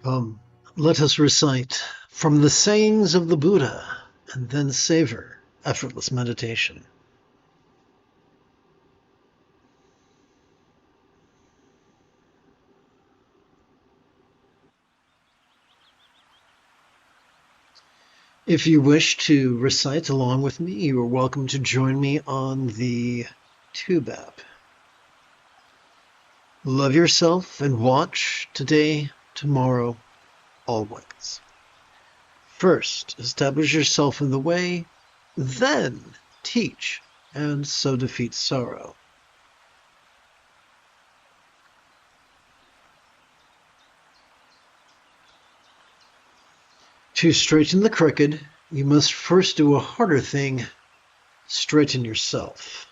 Come, let us recite from the sayings of the Buddha and then savor effortless meditation. If you wish to recite along with me, you are welcome to join me on the Tube app. Love yourself and watch today, tomorrow, always. First, establish yourself in the way, then teach, and so defeat sorrow. To straighten the crooked, you must first do a harder thing, straighten yourself.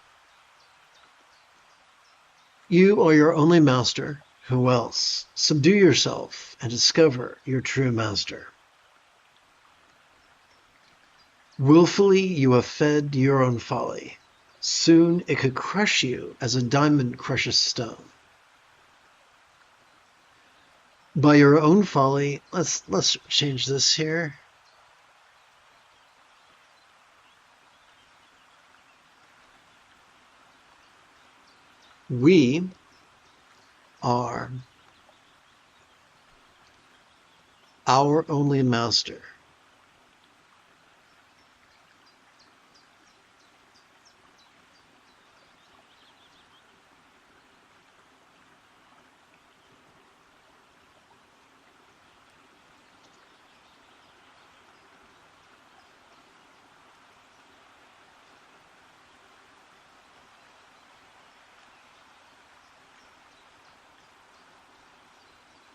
You are your only master. Who else? Subdue yourself and discover your true master. Willfully you have fed your own folly. Soon it could crush you as a diamond crushes stone. By your own folly, let's change this here. We are our only master.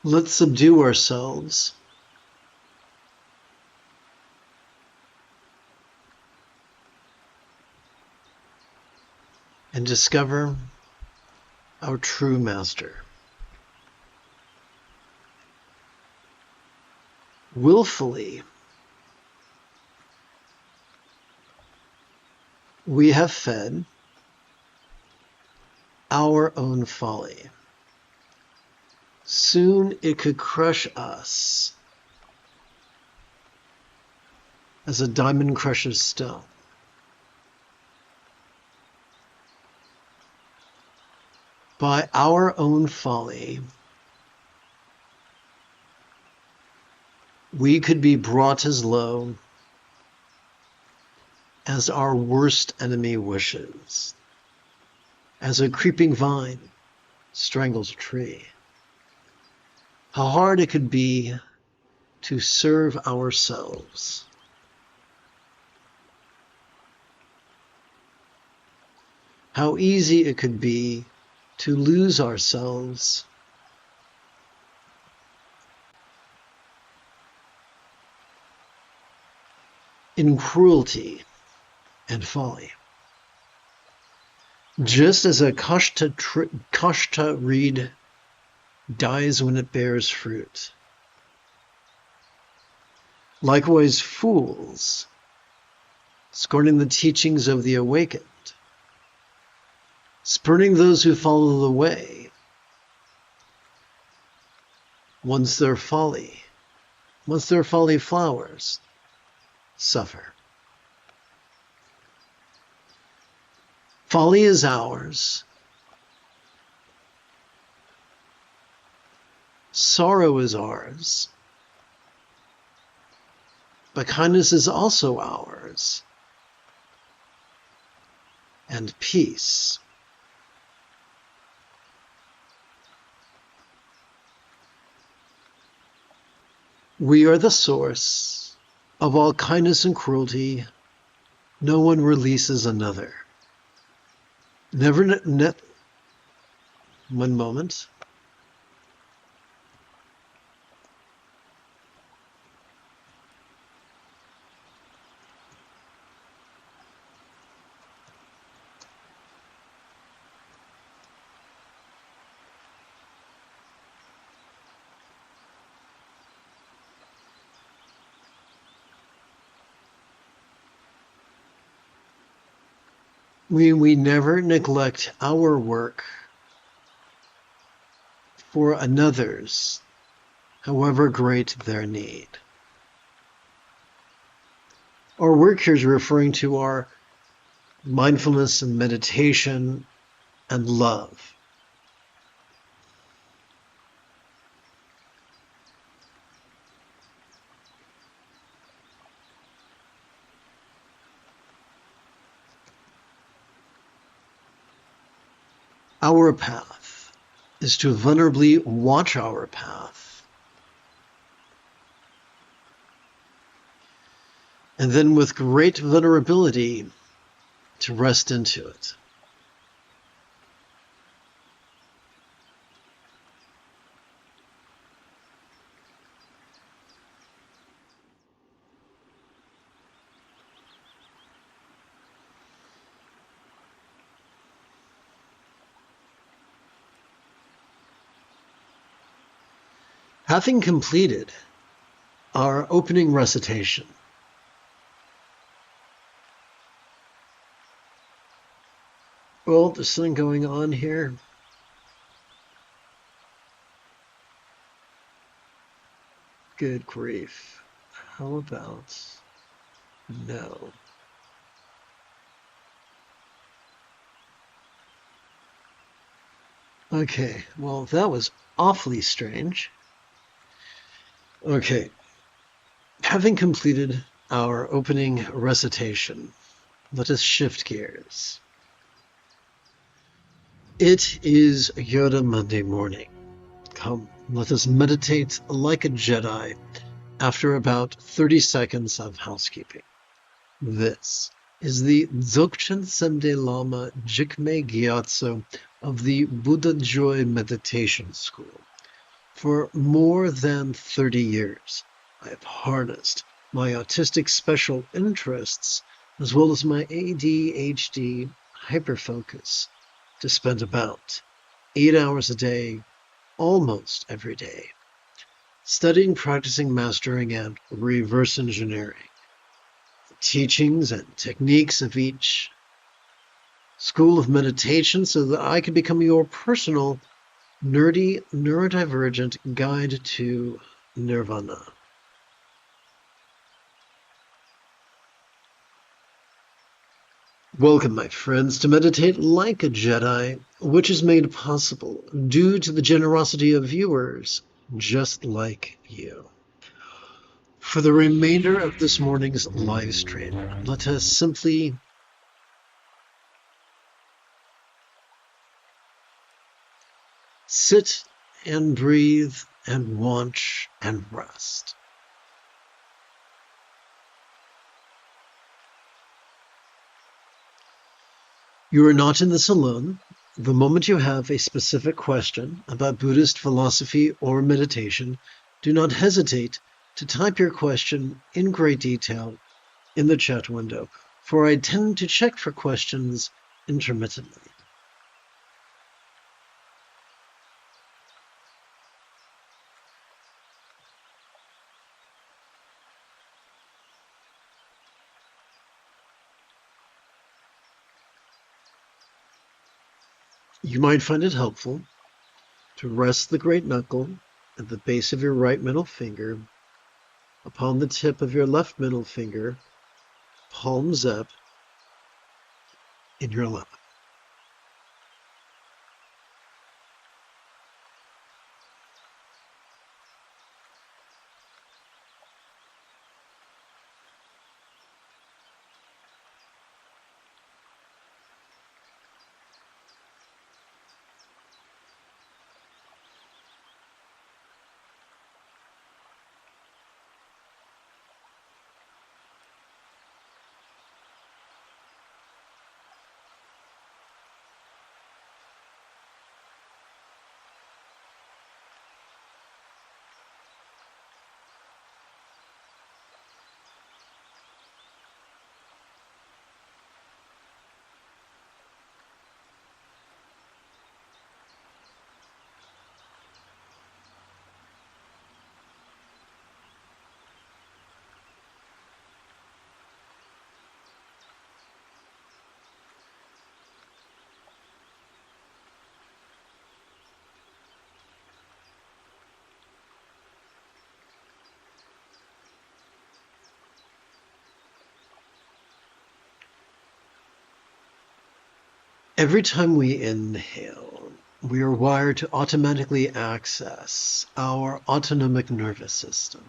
Let's subdue ourselves and discover our true master. Willfully, we have fed our own folly. Soon it could crush us as a diamond crushes stone. By our own folly, we could be brought as low as our worst enemy wishes, as a creeping vine strangles a tree. How hard it could be to serve ourselves. How easy it could be to lose ourselves in cruelty and folly. Just as a kashta reed dies when it bears fruit, likewise fools, scorning the teachings of the awakened, spurning those who follow the way, once their folly flowers, suffer. Folly is ours. Sorrow is ours. But kindness is also ours. And peace. We are the source of all kindness and cruelty. No one releases another. One moment. We never neglect our work for another's however great their need. Our work here is referring to our mindfulness and meditation and love. Our path is to vulnerably watch our path, and then with great vulnerability to rest into it. Having completed our opening recitation, well, there's something going on here. Good grief. How about no? Okay, well, that was awfully strange. Okay, having completed our opening recitation, let us shift gears. It is Yoda Monday morning. Come, let us meditate like a Jedi after about 30 seconds of housekeeping. This is the Dzogchen Semde Lama Jigme Gyatso of the Buddha Joy Meditation School. For more than 30 years, I have harnessed my autistic special interests as well as my ADHD hyperfocus to spend about 8 hours a day, almost every day, studying, practicing, mastering, and reverse engineering the teachings and techniques of each school of meditation so that I can become your personal nerdy, neurodivergent guide to nirvana. Welcome, my friends, to meditate like a Jedi, which is made possible due to the generosity of viewers just like you. For the remainder of this morning's live stream, let us simply sit and breathe and watch and rest. You are not in this alone. The moment you have a specific question about Buddhist philosophy or meditation, do not hesitate to type your question in great detail in the chat window, for I tend to check for questions intermittently. You might find it helpful to rest the great knuckle at the base of your right middle finger upon the tip of your left middle finger, palms up, in your lap. Every time we inhale, we are wired to automatically access our autonomic nervous system.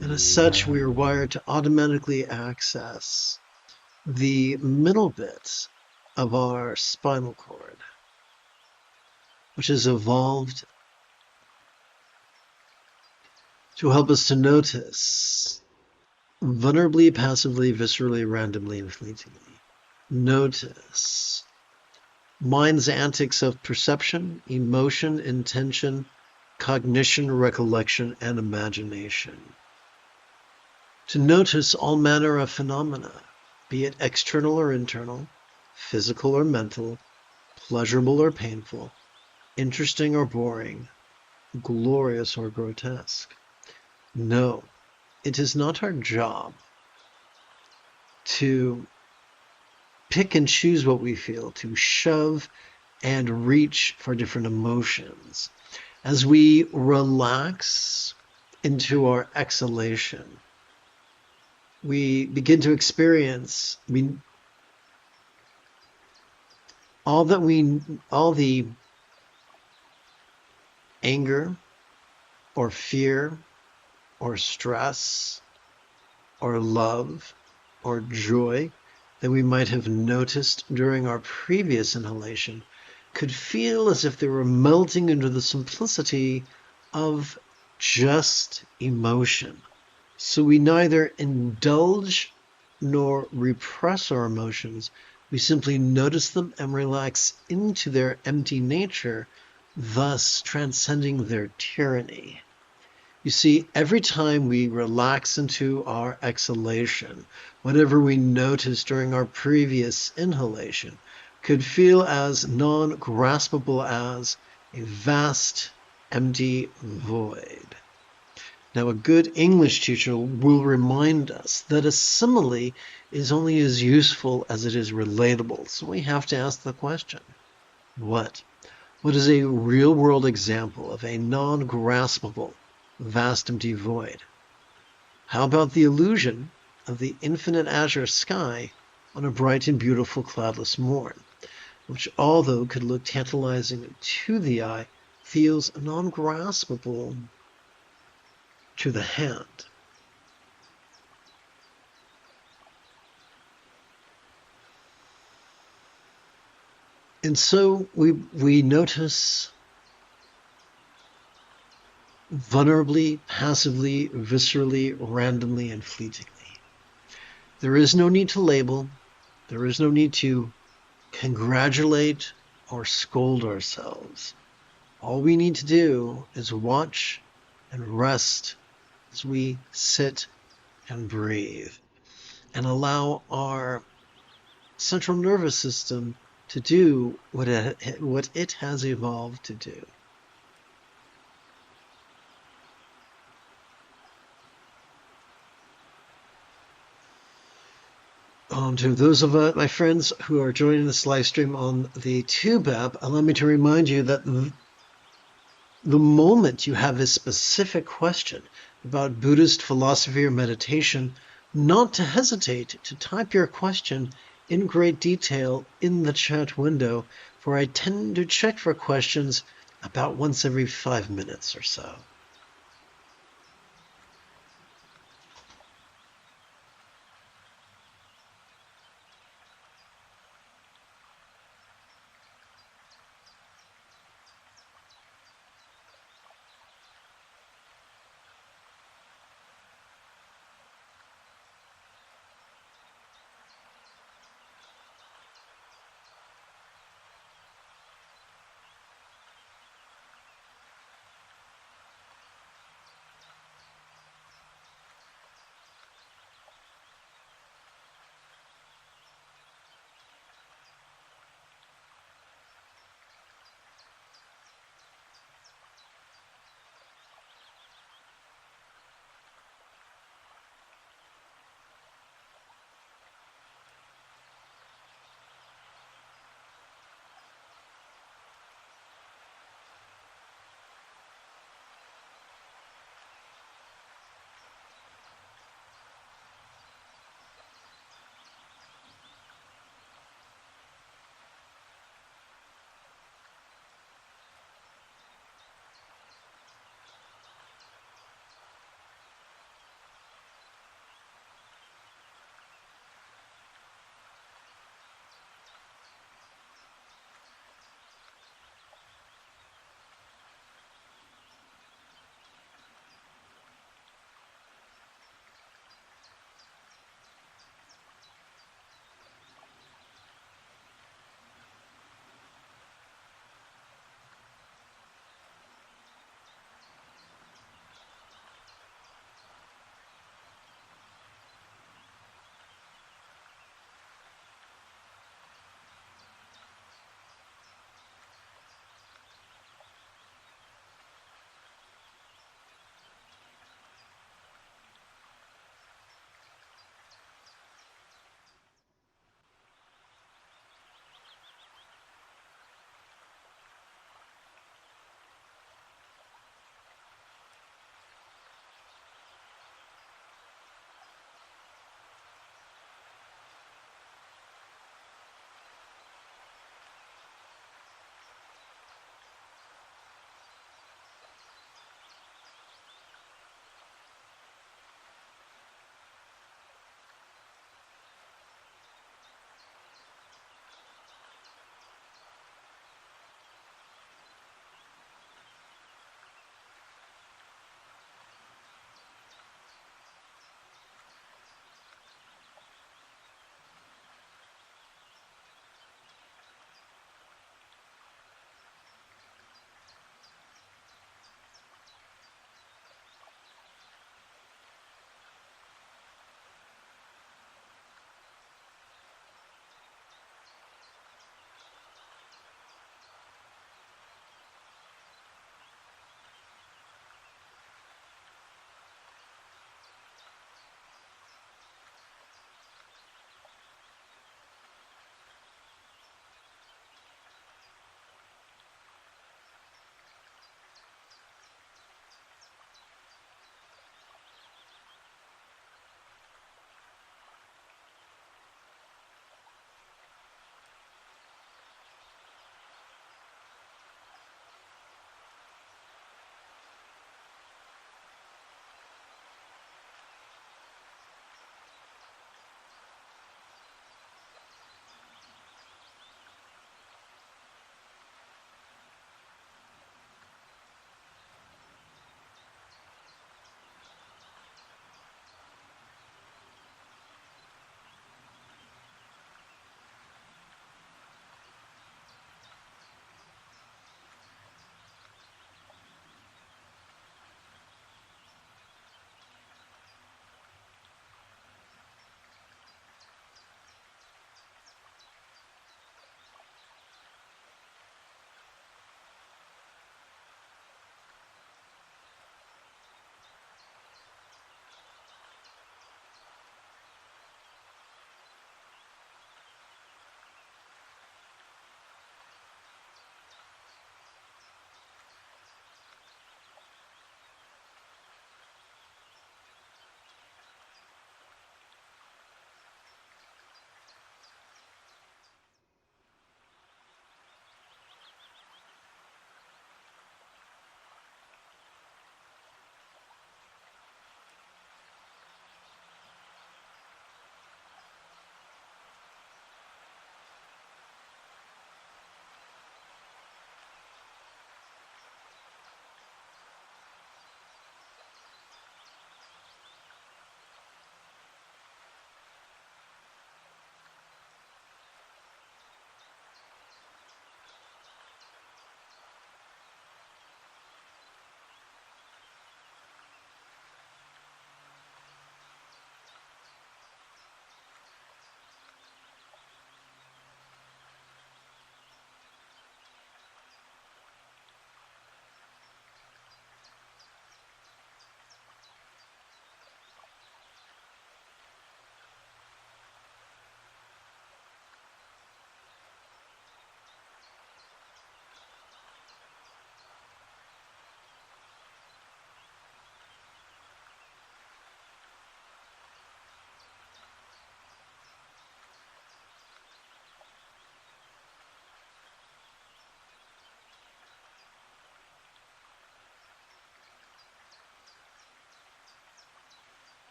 And as such, we are wired to automatically access the middle bit of our spinal cord, which has evolved to help us to notice vulnerably, passively, viscerally, randomly, and fleetingly. Notice mind's antics of perception, emotion, intention, cognition, recollection, and imagination. To notice all manner of phenomena, be it external or internal, physical or mental, pleasurable or painful, interesting or boring, glorious or grotesque. No, it is not our job to pick and choose what we feel, to shove and reach for different emotions. As we relax into our exhalation, we begin to experience all the anger or fear or stress or love or joy that we might have noticed during our previous inhalation could feel as if they were melting into the simplicity of just emotion. So we neither indulge nor repress our emotions. We simply notice them and relax into their empty nature, thus transcending their tyranny. You see, every time we relax into our exhalation, whatever we noticed during our previous inhalation could feel as non-graspable as a vast, empty void. Now, a good English teacher will remind us that a simile is only as useful as it is relatable. So we have to ask the question, what? What is a real-world example of a non-graspable, vast empty void? How about the illusion of the infinite azure sky on a bright and beautiful cloudless morn, which, although could look tantalizing to the eye, feels non-graspable to the hand? And so we notice vulnerably, passively, viscerally, randomly, and fleetingly. There is no need to label. There is no need to congratulate or scold ourselves. All we need to do is watch and rest as we sit and breathe and allow our central nervous system to do what it has evolved to do. To those of my friends who are joining this live stream on the Tube app, allow me to remind you that the moment you have a specific question about Buddhist philosophy or meditation, not to hesitate to type your question in great detail in the chat window, for I tend to check for questions about once every 5 minutes or so.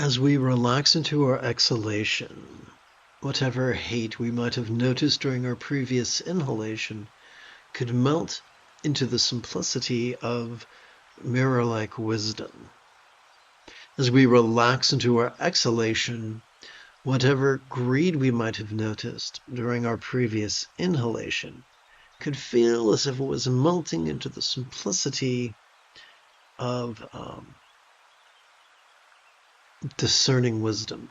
As we relax into our exhalation, whatever hate we might have noticed during our previous inhalation could melt into the simplicity of mirror-like wisdom. As we relax into our exhalation, whatever greed we might have noticed during our previous inhalation could feel as if it was melting into the simplicity of discerning wisdom.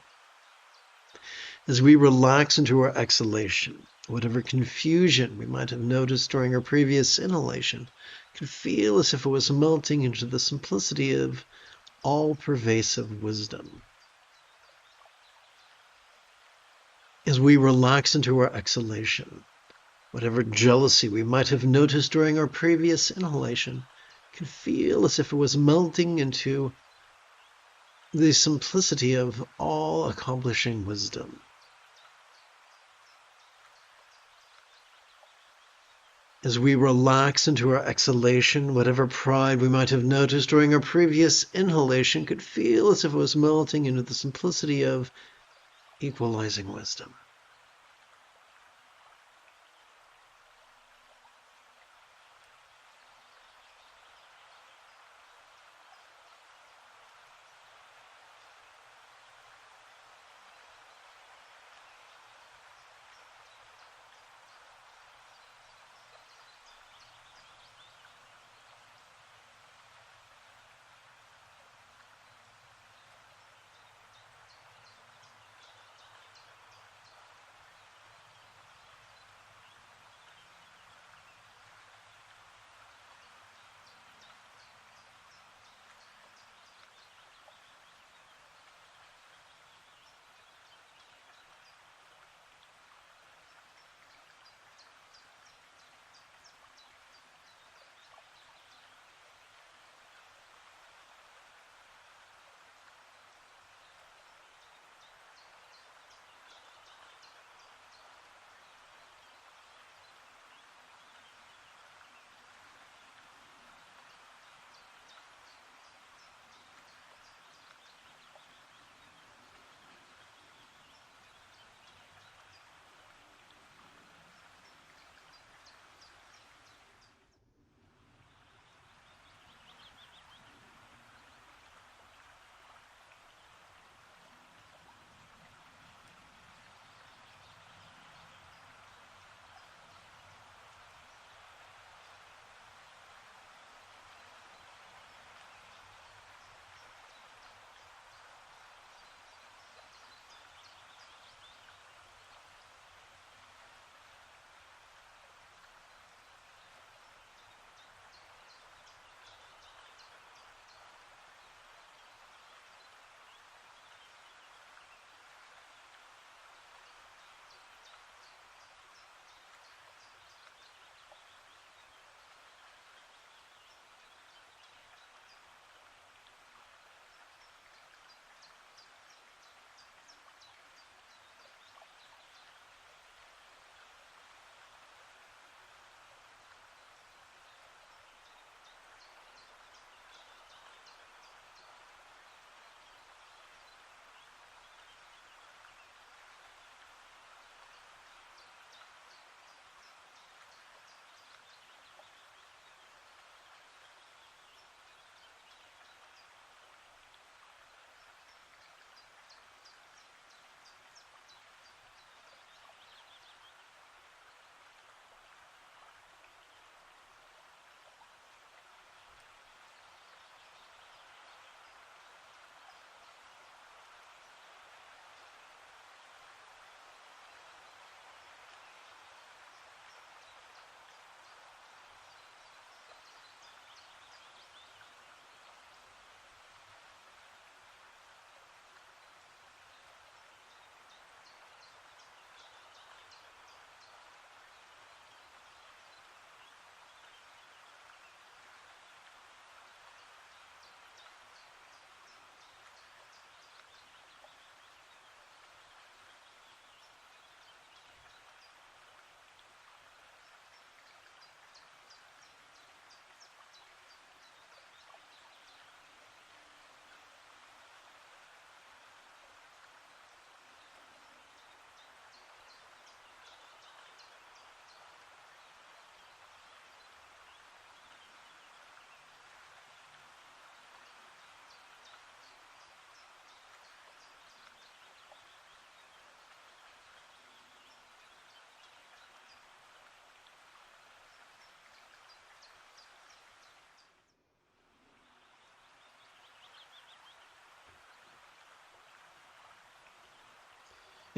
As we relax into our exhalation, whatever confusion we might have noticed during our previous inhalation could feel as if it was melting into the simplicity of all-pervasive wisdom. As we relax into our exhalation, whatever jealousy we might have noticed during our previous inhalation could feel as if it was melting into the simplicity of all-accomplishing wisdom. As we relax into our exhalation, whatever pride we might have noticed during our previous inhalation could feel as if it was melting into the simplicity of equalizing wisdom.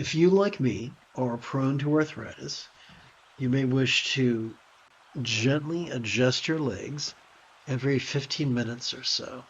If you, like me, are prone to arthritis, you may wish to gently adjust your legs every 15 minutes or so.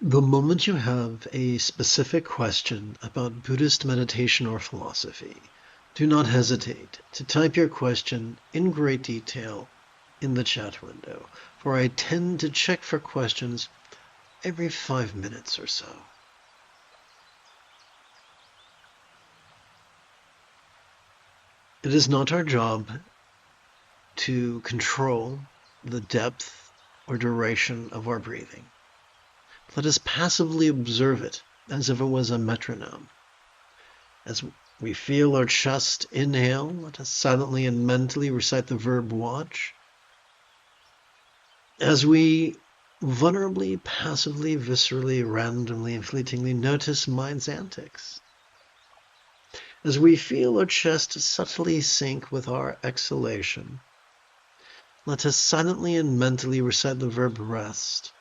The moment you have a specific question about Buddhist meditation or philosophy, do not hesitate to type your question in great detail in the chat window, for I tend to check for questions every 5 minutes or so. It is not our job to control the depth or duration of our breathing. Let us passively observe it as if it was a metronome. As we feel our chest inhale, let us silently and mentally recite the verb watch. As we vulnerably, passively, viscerally, randomly, and fleetingly notice mind's antics. As we feel our chest subtly sink with our exhalation, let us silently and mentally recite the verb rest.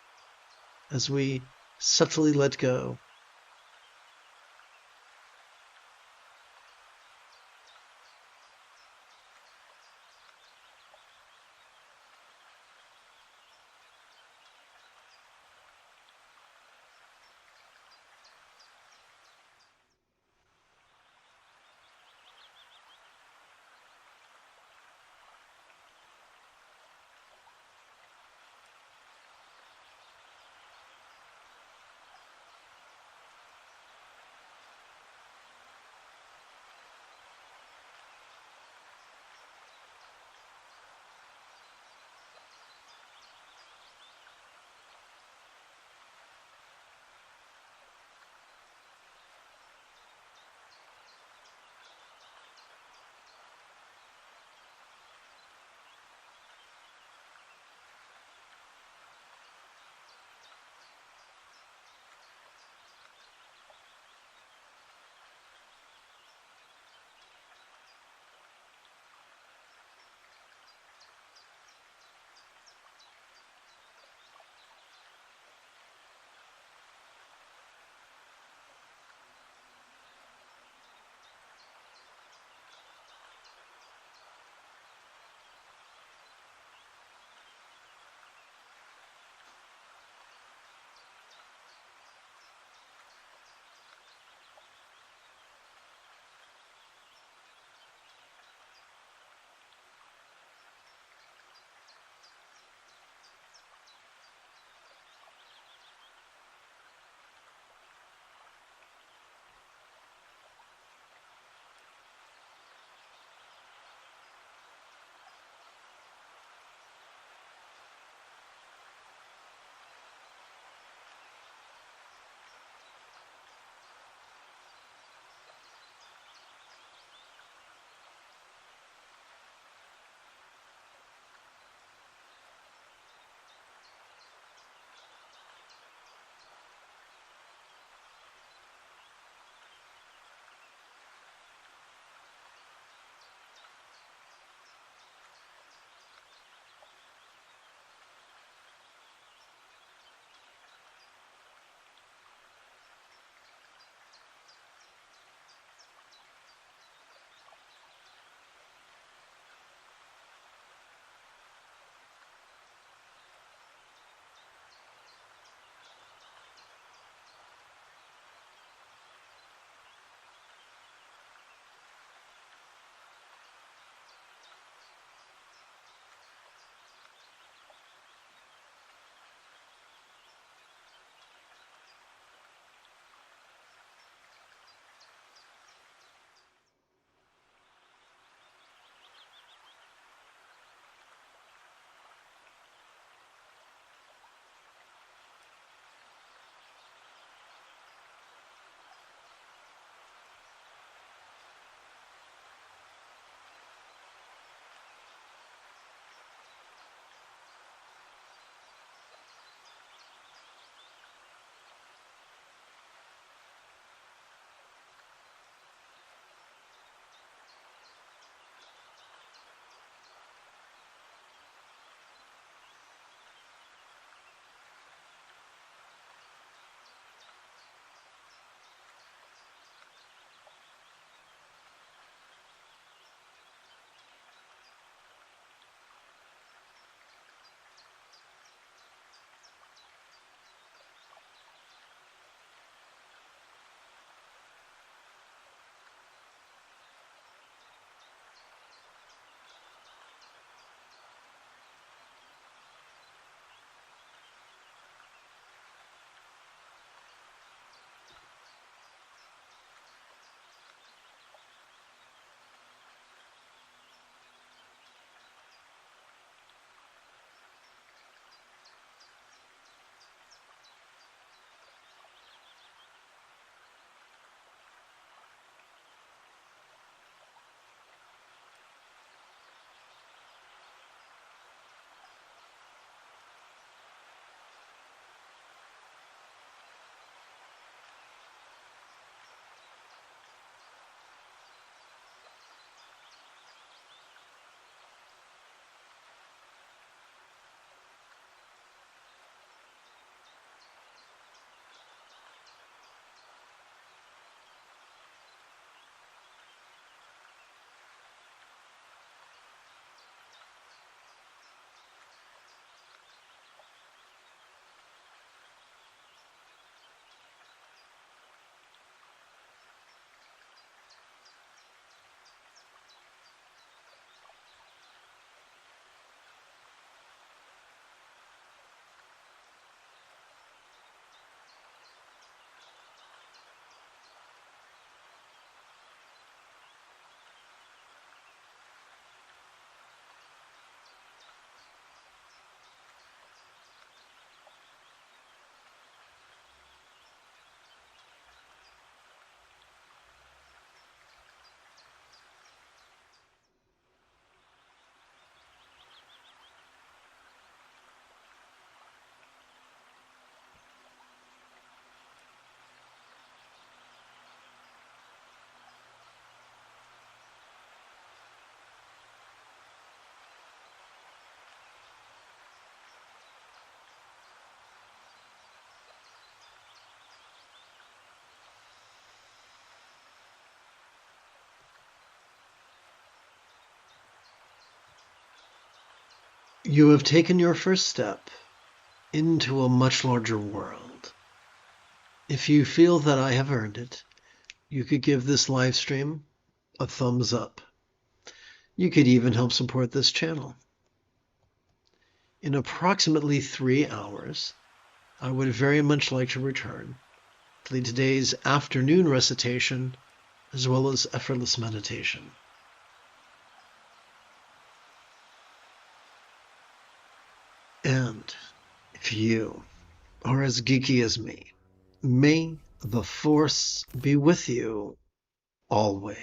As we subtly let go. You have taken your first step into a much larger world. If you feel that I have earned it, you could give this live stream a thumbs up. You could even help support this channel. In approximately 3 hours, I would very much like to return to today's afternoon recitation as well as effortless meditation. And if you are as geeky as me, may the Force be with you always.